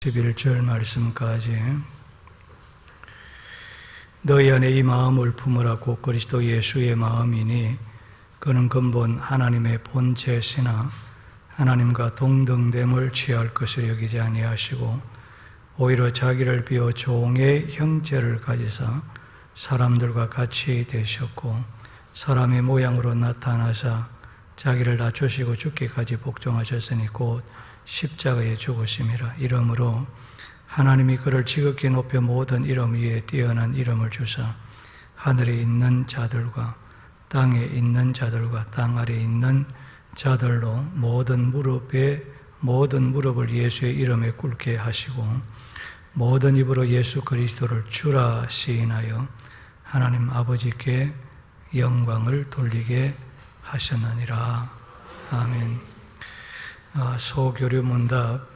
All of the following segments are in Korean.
11절 말씀까지 너희 안에 이 마음을 품으라 곧 그리스도 예수의 마음이니 그는 근본 하나님의 본체시나 하나님과 동등됨을 취할 것을 여기지 아니하시고 오히려 자기를 비워 종의 형체를 가지사 사람들과 같이 되셨고 사람의 모양으로 나타나사 자기를 낮추시고 죽기까지 복종하셨으니 곧 십자가에 죽으심이라. 이러므로 하나님이 그를 지극히 높여 모든 이름 위에 뛰어난 이름을 주사 하늘에 있는 자들과 땅에 있는 자들과 땅 아래에 있는 자들로 모든 무릎을 예수의 이름에 꿇게 하시고 모든 입으로 예수 그리스도를 주라 시인하여 하나님 아버지께 영광을 돌리게 하셨느니라. 아멘. 소교류 문답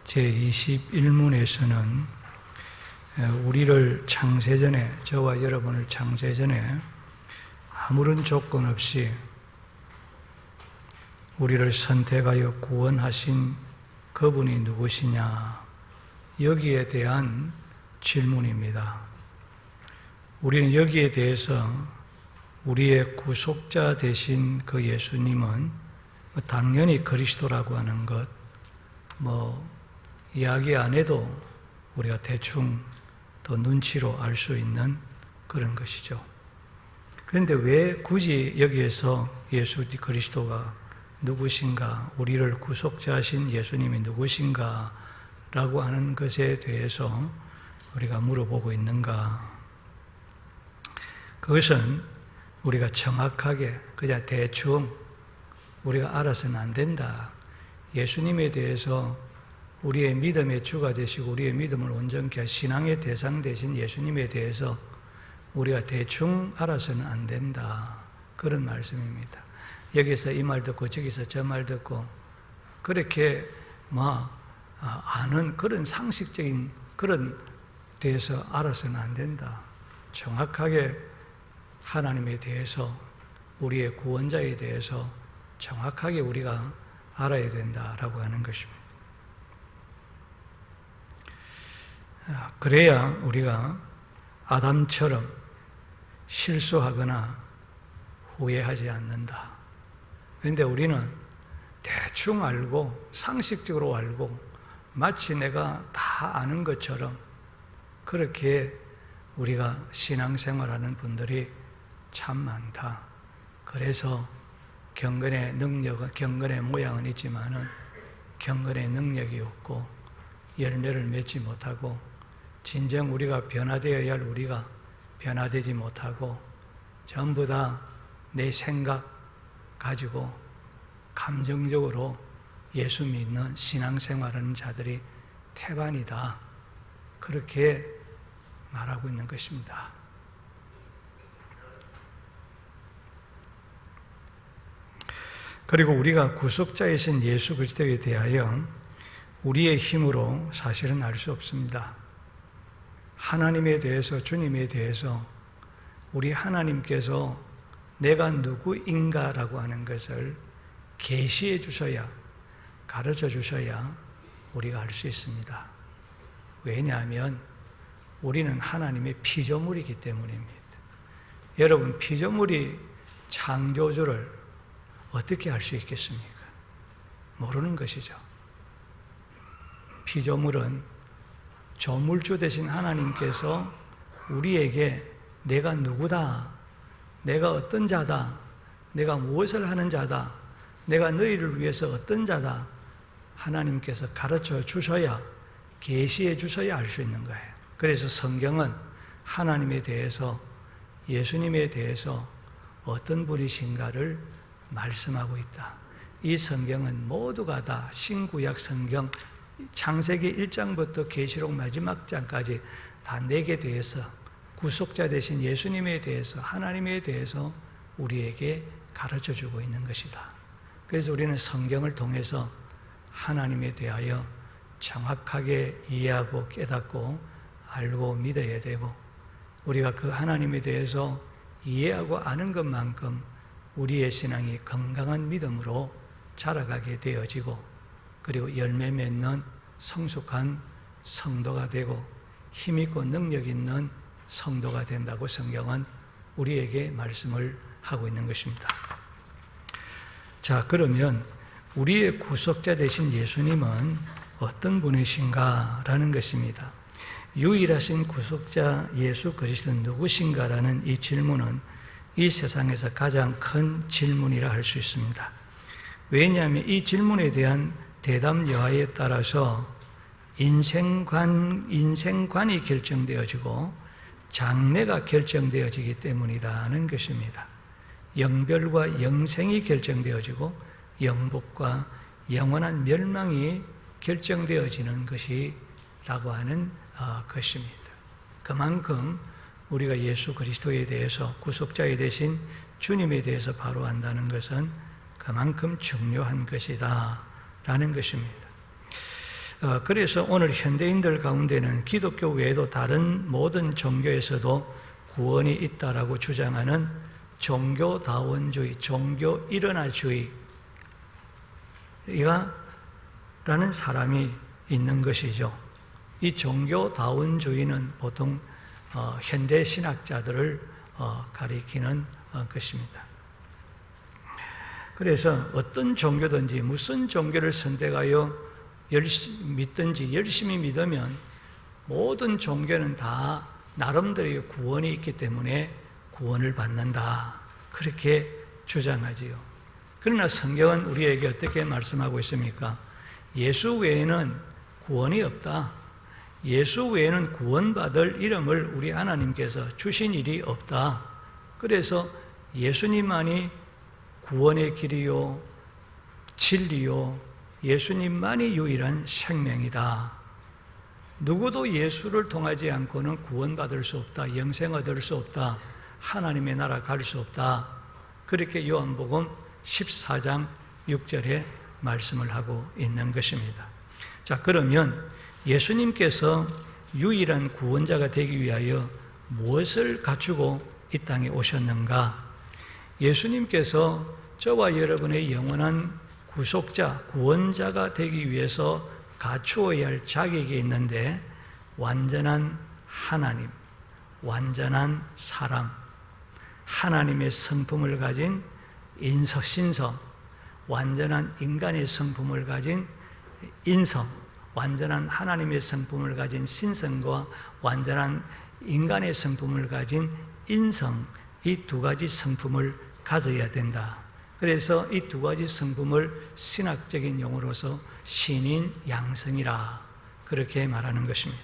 제21문에서는 우리를 창세전에, 저와 여러분을 창세전에 아무런 조건 없이 우리를 선택하여 구원하신 그분이 누구시냐, 여기에 대한 질문입니다. 우리는 여기에 대해서 우리의 구속자 되신 그 예수님은 당연히 그리스도라고 하는 것 이야기 안 해도 우리가 대충 또 눈치로 알 수 있는 그런 것이죠. 그런데 왜 굳이 여기에서 예수 그리스도가 누구신가, 우리를 구속자하신 예수님이 누구신가 라고 하는 것에 대해서 우리가 물어보고 있는가? 그것은 우리가 정확하게 그냥 대충 우리가 알아서는 안 된다. 예수님에 대해서 우리의 믿음의 주가 되시고 우리의 믿음을 온전케 하 신앙의 대상 되신 예수님에 대해서 우리가 대충 알아서는 안 된다. 그런 말씀입니다. 여기서 이 말 듣고 저기서 저 말 듣고 그렇게 아는 그런 상식적인 그런 데에서 알아서는 안 된다. 정확하게 하나님에 대해서, 우리의 구원자에 대해서 정확하게 우리가 알아야 된다라고 하는 것입니다. 그래야 우리가 아담처럼 실수하거나 후회하지 않는다. 그런데 우리는 대충 알고 상식적으로 알고 마치 내가 다 아는 것처럼 그렇게 우리가 신앙생활하는 분들이 참 많다. 그래서 경건의 능력은, 경건의 모양은 있지만은 경건의 능력이 없고 열매를 맺지 못하고 진정 우리가 변화되어야 할 우리가 변화되지 못하고 전부 다 내 생각 가지고 감정적으로 예수 믿는 신앙생활하는 자들이 태반이다. 그렇게 말하고 있는 것입니다. 그리고 우리가 구속자이신 예수 그리스도에 대하여 우리의 힘으로 사실은 알 수 없습니다. 하나님에 대해서, 주님에 대해서 우리 하나님께서 내가 누구인가라고 하는 것을 계시해 주셔야, 가르쳐 주셔야 우리가 알 수 있습니다. 왜냐하면 우리는 하나님의 피조물이기 때문입니다. 여러분, 피조물이 창조주를 어떻게 알 수 있겠습니까? 모르는 것이죠. 피조물은 조물주 되신 하나님께서 우리에게 내가 누구다, 내가 어떤 자다, 내가 무엇을 하는 자다, 내가 너희를 위해서 어떤 자다, 하나님께서 가르쳐 주셔야, 계시해 주셔야 알 수 있는 거예요. 그래서 성경은 하나님에 대해서, 예수님에 대해서 어떤 분이신가를 말씀하고 있다. 이 성경은 모두가 다 신구약 성경 창세기 1장부터 계시록 마지막 장까지 다 내게 대해서, 구속자 되신 예수님에 대해서, 하나님에 대해서 우리에게 가르쳐 주고 있는 것이다. 그래서 우리는 성경을 통해서 하나님에 대하여 정확하게 이해하고 깨닫고 알고 믿어야 되고, 우리가 그 하나님에 대해서 이해하고 아는 것만큼 우리의 신앙이 건강한 믿음으로 자라가게 되어지고, 그리고 열매 맺는 성숙한 성도가 되고 힘있고 능력 있는 성도가 된다고 성경은 우리에게 말씀을 하고 있는 것입니다. 자, 그러면 우리의 구속자 되신 예수님은 어떤 분이신가라는 것입니다. 유일하신 구속자 예수 그리스도는 누구신가라는 이 질문은 이 세상에서 가장 큰 질문이라 할 수 있습니다. 왜냐하면 이 질문에 대한 대답 여하에 따라서 인생관이 결정되어지고 장래가 결정되어지기 때문이라는 것입니다. 영별과 영생이 결정되어지고 영복과 영원한 멸망이 결정되어지는 것이라고 하는 것입니다. 그만큼 우리가 예수 그리스도에 대해서 구속자에 대신 주님에 대해서 바로 안다는 것은 그만큼 중요한 것이다 라는 것입니다. 그래서 오늘 현대인들 가운데는 기독교 외에도 다른 모든 종교에서도 구원이 있다라고 주장하는 종교다원주의, 종교 일원화주의가 라는 사람이 있는 것이죠. 이 종교다원주의는 보통 현대 신학자들을 가리키는 것입니다. 그래서 어떤 종교든지 무슨 종교를 선택하여 믿든지 열심히 믿으면 모든 종교는 다 나름대로의 구원이 있기 때문에 구원을 받는다, 그렇게 주장하지요. 그러나 성경은 우리에게 어떻게 말씀하고 있습니까? 예수 외에는 구원이 없다. 예수 외에는 구원받을 이름을 우리 하나님께서 주신 일이 없다. 그래서 예수님만이 구원의 길이요, 진리요, 예수님만이 유일한 생명이다. 누구도 예수를 통하지 않고는 구원받을 수 없다, 영생 얻을 수 없다, 하나님의 나라 갈 수 없다. 그렇게 요한복음 14장 6절에 말씀을 하고 있는 것입니다. 자, 그러면 예수님께서 유일한 구원자가 되기 위하여 무엇을 갖추고 이 땅에 오셨는가? 예수님께서 저와 여러분의 영원한 구속자, 구원자가 되기 위해서 갖추어야 할 자격이 있는데, 완전한 하나님, 완전한 사람, 하나님의 성품을 가진 신성, 완전한 인간의 성품을 가진 인성, 완전한 하나님의 성품을 가진 신성과 완전한 인간의 성품을 가진 인성, 이 두 가지 성품을 가져야 된다. 그래서 이 두 가지 성품을 신학적인 용어로서 신인 양성이라 그렇게 말하는 것입니다.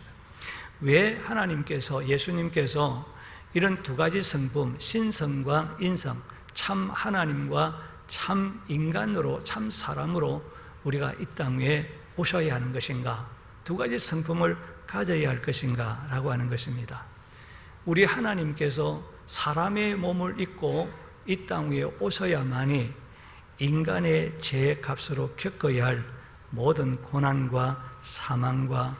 왜 하나님께서, 예수님께서 이런 두 가지 성품, 신성과 인성, 참 하나님과 참 인간으로, 참 사람으로 우리가 이 땅에 오셔야 하는 것인가? 두 가지 성품을 가져야 할 것인가? 라고 하는 것입니다. 우리 하나님께서 사람의 몸을 입고 이 땅 위에 오셔야만이 인간의 죄의 값으로 겪어야 할 모든 고난과 사망과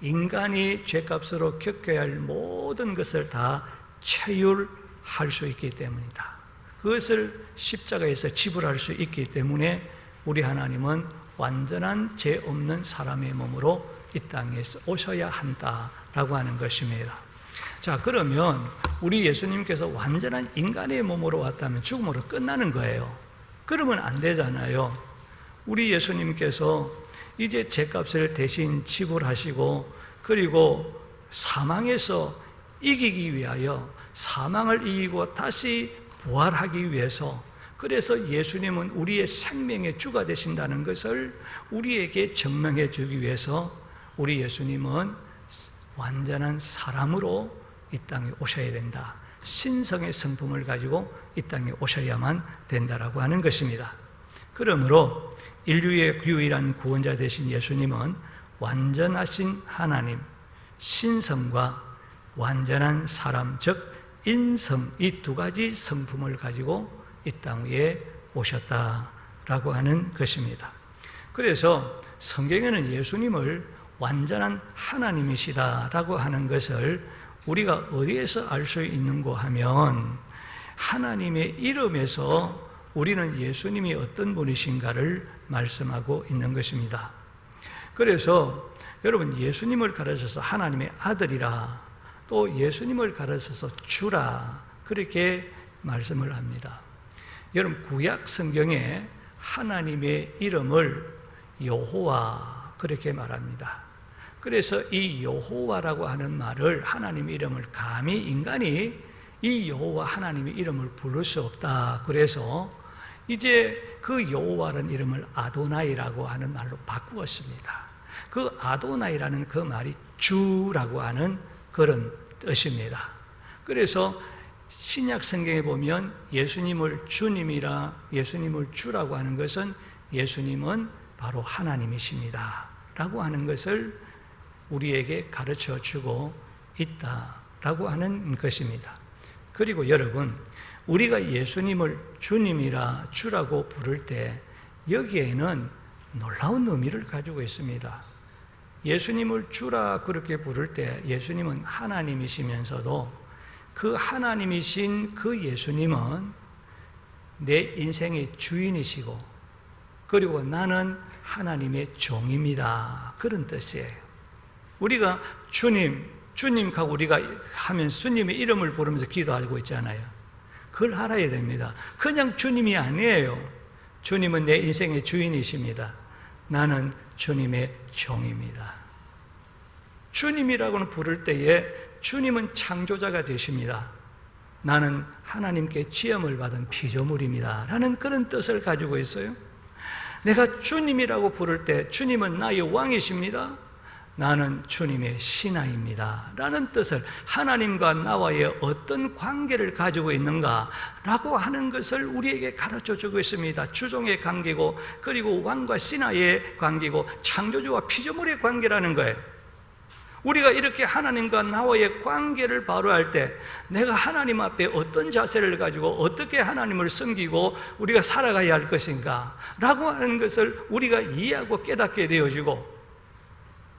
인간이 죄값으로 겪어야 할 모든 것을 다 체휼할 수 있기 때문이다. 그것을 십자가에서 지불할 수 있기 때문에 우리 하나님은 완전한 죄 없는 사람의 몸으로 이 땅에 오셔야 한다라고 하는 것입니다. 자, 그러면 우리 예수님께서 완전한 인간의 몸으로 왔다면 죽음으로 끝나는 거예요. 그러면 안 되잖아요. 우리 예수님께서 이제 죄값을 대신 지불하시고, 그리고 사망에서 이기기 위하여, 사망을 이기고 다시 부활하기 위해서, 그래서 예수님은 우리의 생명의 주가 되신다는 것을 우리에게 증명해 주기 위해서 우리 예수님은 완전한 사람으로 이 땅에 오셔야 된다. 신성의 성품을 가지고 이 땅에 오셔야만 된다라고 하는 것입니다. 그러므로 인류의 유일한 구원자 되신 예수님은 완전하신 하나님, 신성과 완전한 사람, 즉 인성, 이 두 가지 성품을 가지고 이 땅 위에 오셨다라고 하는 것입니다. 그래서 성경에는 예수님을 완전한 하나님이시다라고 하는 것을 우리가 어디에서 알 수 있는고 하면, 하나님의 이름에서 우리는 예수님이 어떤 분이신가를 말씀하고 있는 것입니다. 그래서 여러분, 예수님을 가르쳐서 하나님의 아들이라, 또 예수님을 가르쳐서 주라, 그렇게 말씀을 합니다. 여러분, 구약 성경에 하나님의 이름을 여호와 그렇게 말합니다. 그래서 이 여호와라고 하는 말을, 하나님의 이름을 감히 인간이 이 여호와 하나님의 이름을 부를 수 없다. 그래서 이제 그 여호와라는 이름을 아도나이라고 하는 말로 바꾸었습니다. 그 아도나이라는 그 말이 주라고 하는 그런 뜻입니다. 그래서 신약 성경에 보면 예수님을 주님이라, 예수님을 주라고 하는 것은 예수님은 바로 하나님이십니다 라고 하는 것을 우리에게 가르쳐 주고 있다라고 하는 것입니다. 그리고 여러분, 우리가 예수님을 주님이라, 주라고 부를 때 여기에는 놀라운 의미를 가지고 있습니다. 예수님을 주라 그렇게 부를 때 예수님은 하나님이시면서도 그 하나님이신 그 예수님은 내 인생의 주인이시고, 그리고 나는 하나님의 종입니다, 그런 뜻이에요. 우리가 주님하고 우리가 하면 주님의 이름을 부르면서 기도하고 있잖아요. 그걸 알아야 됩니다. 그냥 주님이 아니에요. 주님은 내 인생의 주인이십니다. 나는 주님의 종입니다. 주님이라고는 부를 때에 주님은 창조자가 되십니다. 나는 하나님께 지음을 받은 피조물입니다 라는 그런 뜻을 가지고 있어요. 내가 주님이라고 부를 때 주님은 나의 왕이십니다. 나는 주님의 신하입니다 라는 뜻을, 하나님과 나와의 어떤 관계를 가지고 있는가 라고 하는 것을 우리에게 가르쳐 주고 있습니다. 주종의 관계고, 그리고 왕과 신하의 관계고, 창조주와 피조물의 관계라는 거예요. 우리가 이렇게 하나님과 나와의 관계를 바로 할 때 내가 하나님 앞에 어떤 자세를 가지고 어떻게 하나님을 섬기고 우리가 살아가야 할 것인가 라고 하는 것을 우리가 이해하고 깨닫게 되어지고,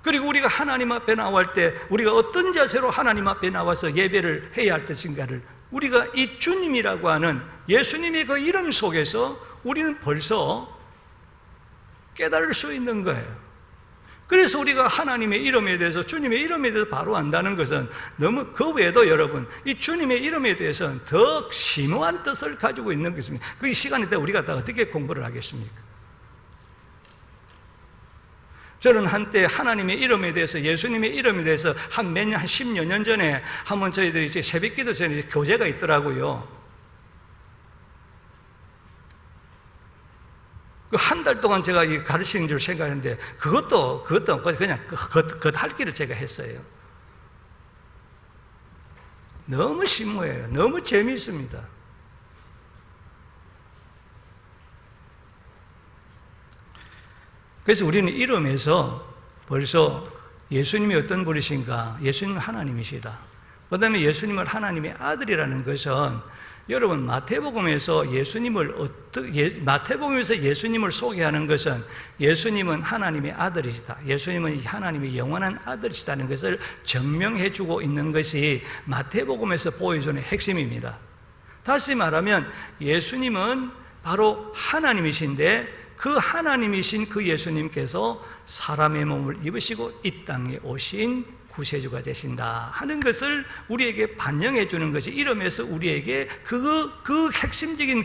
그리고 우리가 하나님 앞에 나올 때 우리가 어떤 자세로 하나님 앞에 나와서 예배를 해야 할 것인가를 우리가 이 주님이라고 하는 예수님의 그 이름 속에서 우리는 벌써 깨달을 수 있는 거예요. 그래서 우리가 하나님의 이름에 대해서, 주님의 이름에 대해서 바로 안다는 것은 너무, 그 외에도 여러분 이 주님의 이름에 대해서는 더 심오한 뜻을 가지고 있는 것입니다. 그 시간에 때 우리가 다 어떻게 공부를 하겠습니까? 저는 한때 하나님의 이름에 대해서, 예수님의 이름에 대해서 한 10여 년 전에 한번 저희들이 이제 새벽기도 전에 교재가 있더라고요. 그 한 달 동안 제가 가르치는 줄 생각했는데 그것도 그냥 할 길을 제가 했어요. 너무 심오해요. 너무 재미있습니다. 그래서 우리는 이름에서 벌써 예수님이 어떤 분이신가, 예수님은 하나님이시다. 그 다음에 예수님을 하나님의 아들이라는 것은, 여러분 마태복음에서 예수님을 소개하는 것은 예수님은 하나님의 아들이시다, 예수님은 하나님의 영원한 아들이시다는 것을 증명해 주고 있는 것이 마태복음에서 보여주는 핵심입니다. 다시 말하면 예수님은 바로 하나님이신데, 그 하나님이신 그 예수님께서 사람의 몸을 입으시고 이 땅에 오신 구세주가 되신다 하는 것을 우리에게 반영해 주는 것이, 이름에서 우리에게 그 핵심적인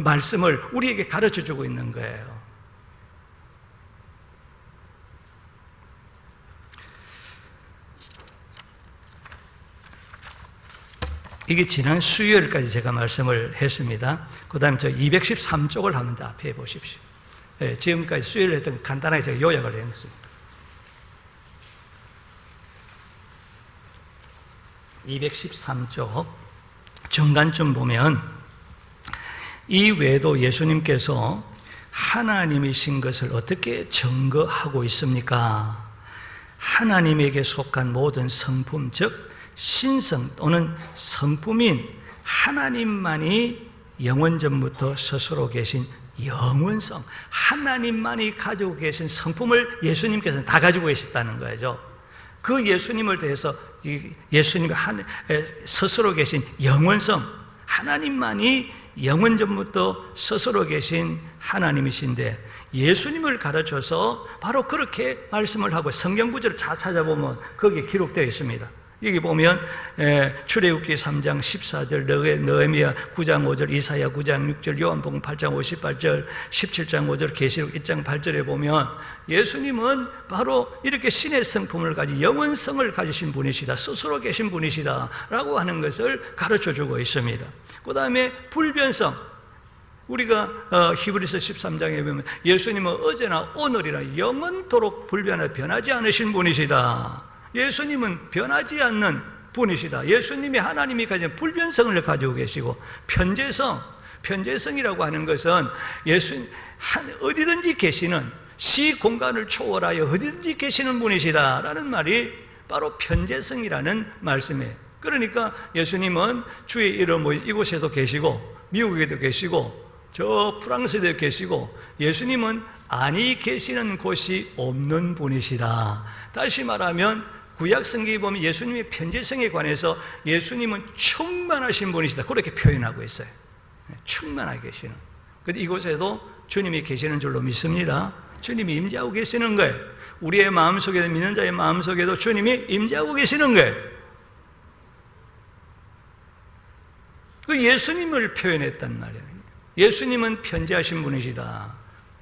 말씀을 우리에게 가르쳐 주고 있는 거예요. 이게 지난 수요일까지 제가 말씀을 했습니다. 그 다음에 저 213쪽을 한번 앞에 보십시오. 네, 지금까지 수요일 했던 간단하게 제가 요약을 했습니다. 213쪽 중간쯤 보면, 이 외에도 예수님께서 하나님이신 것을 어떻게 증거하고 있습니까? 하나님에게 속한 모든 성품, 즉 신성 또는 성품인 하나님만이 영원전부터 스스로 계신 영원성, 하나님만이 가지고 계신 성품을 예수님께서는 다 가지고 계셨다는 거죠. 그 예수님을 대해서 예수님이 스스로 계신 영원성, 하나님만이 영원전부터 스스로 계신 하나님이신데, 예수님을 가르쳐서 바로 그렇게 말씀을 하고, 성경 구절을 잘 찾아보면 거기에 기록되어 있습니다. 여기 보면 출애굽기 3장 14절, 느헤미야 9장 5절, 이사야 9장 6절, 요한복음 8장 58절, 17장 5절, 계시록 1장 8절에 보면 예수님은 바로 이렇게 신의 성품을 가진 영원성을 가지신 분이시다, 스스로 계신 분이시다 라고 하는 것을 가르쳐주고 있습니다. 그 다음에 불변성, 우리가 히브리서 13장에 보면 예수님은 어제나 오늘이나 영원토록 불변하여 변하지 않으신 분이시다. 예수님은 변하지 않는 분이시다. 예수님이 하나님이 가진 불변성을 가지고 계시고, 편재성이라고 하는 것은 어디든지 계시는, 시 공간을 초월하여 어디든지 계시는 분이시다라는 말이 바로 편재성이라는 말씀이에요. 그러니까 예수님은 주의 이름 이곳에도 계시고, 미국에도 계시고, 저 프랑스에도 계시고, 예수님은 아니 계시는 곳이 없는 분이시다. 다시 말하면 구약 성경에 보면 예수님의 편재성에 관해서 예수님은 충만하신 분이시다, 그렇게 표현하고 있어요. 충만하게 계시는. 근데 이곳에도 주님이 계시는 줄로 믿습니다. 주님이 임재하고 계시는 거예요. 우리의 마음속에도, 믿는 자의 마음속에도 주님이 임재하고 계시는 거예요. 그 예수님을 표현했단 말이에요. 예수님은 편재하신 분이시다.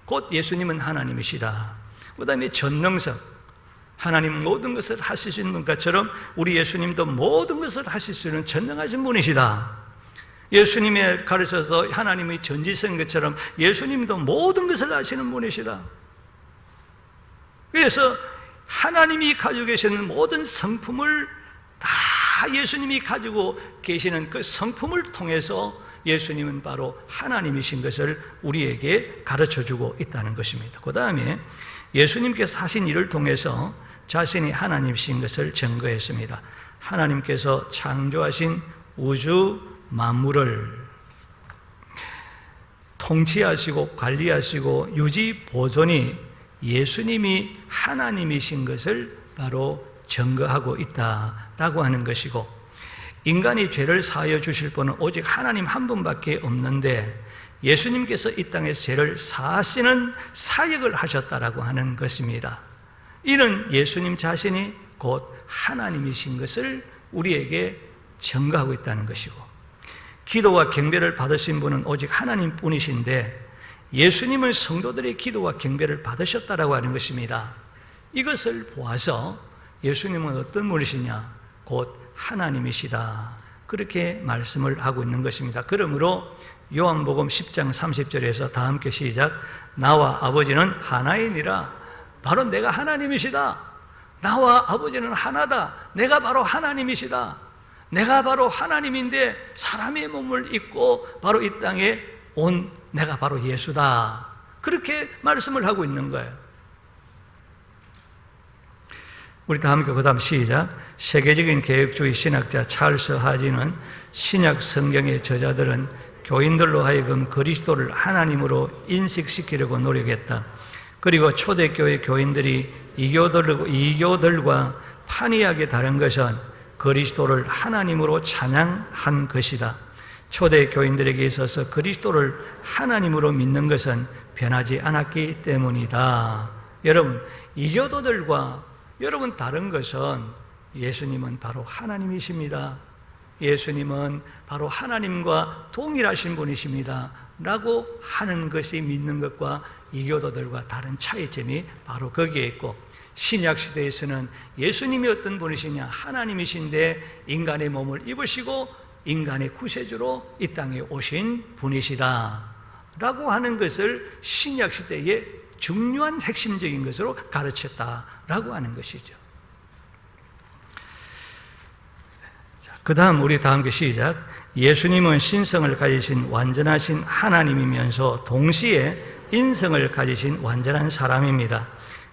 곧 예수님은 하나님이시다. 그 다음에 전능성, 하나님 모든 것을 하실 수 있는 것처럼 우리 예수님도 모든 것을 하실 수 있는 전능하신 분이시다. 예수님의 가르쳐서 하나님의 전지성인 것처럼 예수님도 모든 것을 하시는 분이시다. 그래서 하나님이 가지고 계시는 모든 성품을 다 예수님이 가지고 계시는 그 성품을 통해서 예수님은 바로 하나님이신 것을 우리에게 가르쳐주고 있다는 것입니다. 그 다음에 예수님께서 하신 일을 통해서 자신이 하나님이신 것을 증거했습니다. 하나님께서 창조하신 우주 만물을 통치하시고 관리하시고 유지 보존이 예수님이 하나님이신 것을 바로 증거하고 있다라고 하는 것이고, 인간이 죄를 사하여 주실 분은 오직 하나님 한 분밖에 없는데 예수님께서 이 땅에서 죄를 사하시는 사역을 하셨다라고 하는 것입니다. 이는 예수님 자신이 곧 하나님이신 것을 우리에게 증거하고 있다는 것이고, 기도와 경배를 받으신 분은 오직 하나님뿐이신데 예수님은 성도들의 기도와 경배를 받으셨다라고 하는 것입니다. 이것을 보아서 예수님은 어떤 분이시냐? 곧 하나님이시다, 그렇게 말씀을 하고 있는 것입니다. 그러므로 요한복음 10장 30절에서 다 함께 시작. 나와 아버지는 하나이니라. 바로 내가 하나님이시다. 나와 아버지는 하나다. 내가 바로 하나님이시다. 내가 바로 하나님인데 사람의 몸을 입고 바로 이 땅에 온 내가 바로 예수다, 그렇게 말씀을 하고 있는 거예요. 우리 다 함께 그 다음 시작. 세계적인 개혁주의 신학자 찰스 하지는 신약 성경의 저자들은 교인들로 하여금 그리스도를 하나님으로 인식시키려고 노력했다. 그리고 초대교회 교인들이 이교들과 판이하게 다른 것은 그리스도를 하나님으로 찬양한 것이다. 초대 교인들에게 있어서 그리스도를 하나님으로 믿는 것은 변하지 않았기 때문이다. 여러분, 이교도들과 여러분 다른 것은 예수님은 바로 하나님이십니다. 예수님은 바로 하나님과 동일하신 분이십니다 라고 하는 것이 믿는 것과 이교도들과 다른 차이점이 바로 거기에 있고, 신약시대에서는 예수님이 어떤 분이시냐? 하나님이신데 인간의 몸을 입으시고 인간의 구세주로 이 땅에 오신 분이시다 라고 하는 것을 신약시대의 중요한 핵심적인 것으로 가르쳤다라고 하는 것이죠. 그 다음 우리 다 함께 시작. 예수님은 신성을 가지신 완전하신 하나님이면서 동시에 인성을 가지신 완전한 사람입니다.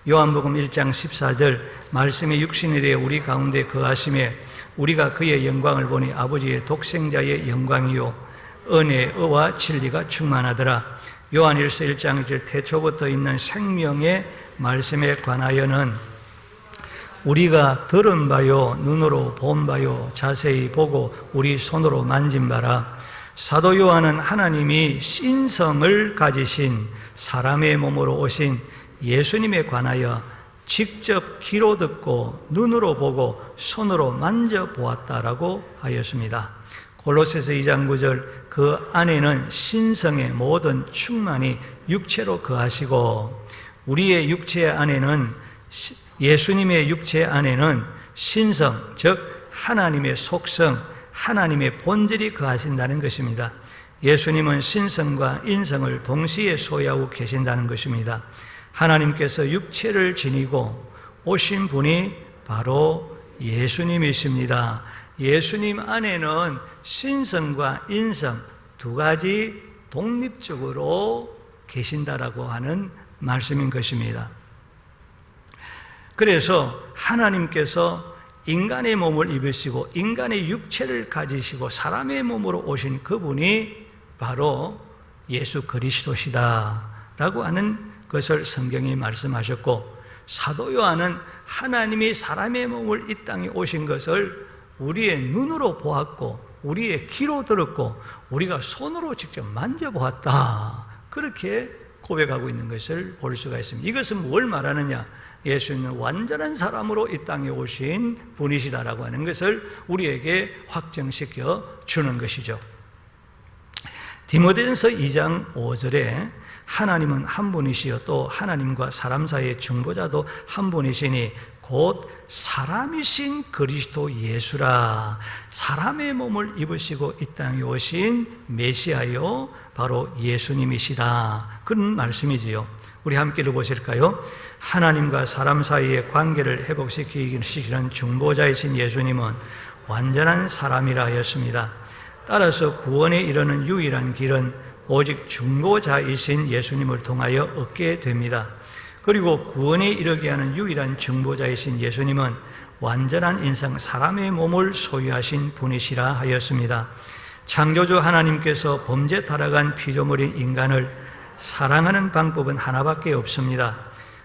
요한복음 1장 14절 말씀의 육신에 대해 우리 가운데 거하심에 우리가 그의 영광을 보니 아버지의 독생자의 영광이요 은혜와 진리가 충만하더라. 요한일서 1장 1절 태초부터 있는 생명의 말씀에 관하여는 우리가 들은 바요 눈으로 본 바요 자세히 보고 우리 손으로 만진 바라. 사도 요한은 하나님이 신성을 가지신 사람의 몸으로 오신 예수님에 관하여 직접 귀로 듣고 눈으로 보고 손으로 만져보았다라고 하였습니다. 골로새서 2장 9절, 그 안에는 신성의 모든 충만이 육체로 거하시고, 우리의 육체 안에는, 예수님의 육체 안에는 신성, 즉 하나님의 속성, 하나님의 본질이 거하신다는 것입니다. 예수님은 신성과 인성을 동시에 소유하고 계신다는 것입니다. 하나님께서 육체를 지니고 오신 분이 바로 예수님이십니다. 예수님 안에는 신성과 인성 두 가지 독립적으로 계신다라고 하는 말씀인 것입니다. 그래서 하나님께서 인간의 몸을 입으시고 인간의 육체를 가지시고 사람의 몸으로 오신 그분이 바로 예수 그리스도시다라고 하는 것을 성경이 말씀하셨고, 사도 요한은 하나님이 사람의 몸을 이 땅에 오신 것을 우리의 눈으로 보았고 우리의 귀로 들었고 우리가 손으로 직접 만져보았다, 그렇게 고백하고 있는 것을 볼 수가 있습니다. 이것은 뭘 말하느냐? 예수님은 완전한 사람으로 이 땅에 오신 분이시다라고 하는 것을 우리에게 확정시켜 주는 것이죠. 디모데전서 2장 5절에 하나님은 한 분이시요 또 하나님과 사람 사이의 중보자도 한 분이시니 곧 사람이신 그리스도 예수라. 사람의 몸을 입으시고 이 땅에 오신 메시아요 바로 예수님이시다, 그런 말씀이지요. 우리 함께 읽어보실까요? 하나님과 사람 사이의 관계를 회복시키시는 중보자이신 예수님은 완전한 사람이라 하였습니다. 따라서 구원에 이르는 유일한 길은 오직 중보자이신 예수님을 통하여 얻게 됩니다. 그리고 구원에 이르게 하는 유일한 중보자이신 예수님은 완전한 인성 사람의 몸을 소유하신 분이시라 하였습니다. 창조주 하나님께서 범죄 타락한 피조물인 인간을 사랑하는 방법은 하나밖에 없습니다.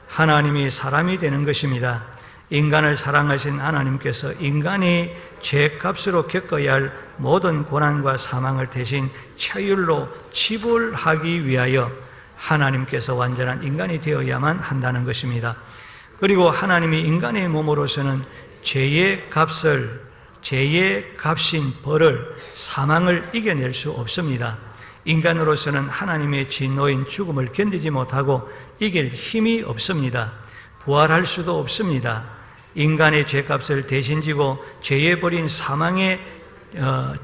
하나님이 사람이 되는 것입니다. 인간을 사랑하신 하나님께서 인간이 죄값으로 겪어야 할 모든 고난과 사망을 대신 처율로 지불하기 위하여 하나님께서 완전한 인간이 되어야만 한다는 것입니다. 그리고 하나님이 인간의 몸으로서는 죄의 값인 벌을, 사망을 이겨낼 수 없습니다. 인간으로서는 하나님의 진노인 죽음을 견디지 못하고 이길 힘이 없습니다. 부활할 수도 없습니다. 인간의 죄값을 대신 지고 죄에 버린 사망의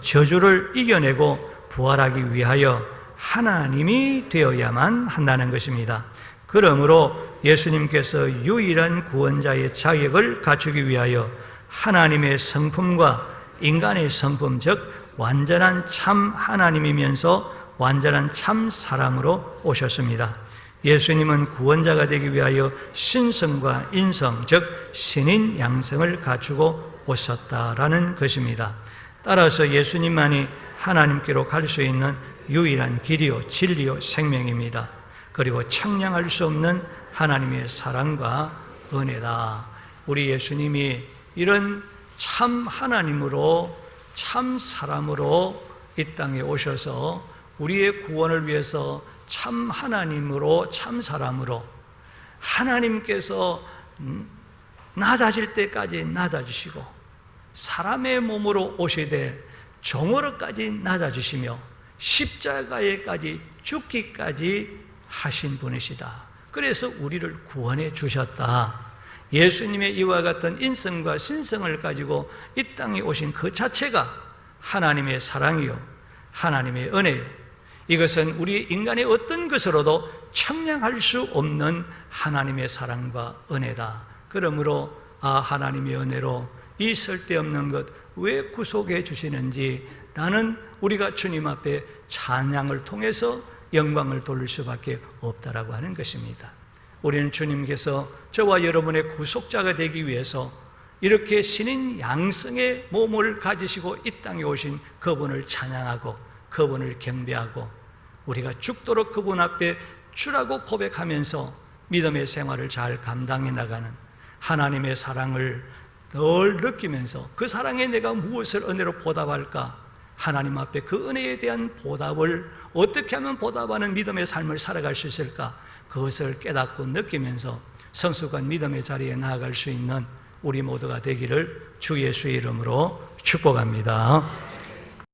저주를 이겨내고 부활하기 위하여 하나님이 되어야만 한다는 것입니다. 그러므로 예수님께서 유일한 구원자의 자격을 갖추기 위하여 하나님의 성품과 인간의 성품, 즉 완전한 참 하나님이면서 완전한 참 사람으로 오셨습니다. 예수님은 구원자가 되기 위하여 신성과 인성, 즉 신인 양성을 갖추고 오셨다라는 것입니다. 따라서 예수님만이 하나님께로 갈 수 있는 유일한 길이요 진리요 생명입니다. 그리고 청량할 수 없는 하나님의 사랑과 은혜다. 우리 예수님이 이런 참 하나님으로 참 사람으로 이 땅에 오셔서 우리의 구원을 위해서 참 하나님으로 참 사람으로 하나님께서 낮아질 때까지 낮아지시고 사람의 몸으로 오시되 종으로까지 낮아지시며 십자가에까지 죽기까지 하신 분이시다. 그래서 우리를 구원해 주셨다. 예수님의 이와 같은 인성과 신성을 가지고 이 땅에 오신 그 자체가 하나님의 사랑이요 하나님의 은혜요, 이것은 우리 인간의 어떤 것으로도 청량할 수 없는 하나님의 사랑과 은혜다. 그러므로 하나님의 은혜로 이 쓸데없는 것 왜 구속해 주시는지 나는 우리가 주님 앞에 찬양을 통해서 영광을 돌릴 수밖에 없다라고 하는 것입니다. 우리는 주님께서 저와 여러분의 구속자가 되기 위해서 이렇게 신인 양성의 몸을 가지시고 이 땅에 오신 그분을 찬양하고 그분을 경배하고 우리가 죽도록 그분 앞에 주라고 고백하면서 믿음의 생활을 잘 감당해 나가는 하나님의 사랑을 늘 느끼면서 그 사랑에 내가 무엇을 은혜로 보답할까? 하나님 앞에 그 은혜에 대한 보답을 어떻게 하면 보답하는 믿음의 삶을 살아갈 수 있을까? 그것을 깨닫고 느끼면서 성숙한 믿음의 자리에 나아갈 수 있는 우리 모두가 되기를 주 예수의 이름으로 축복합니다.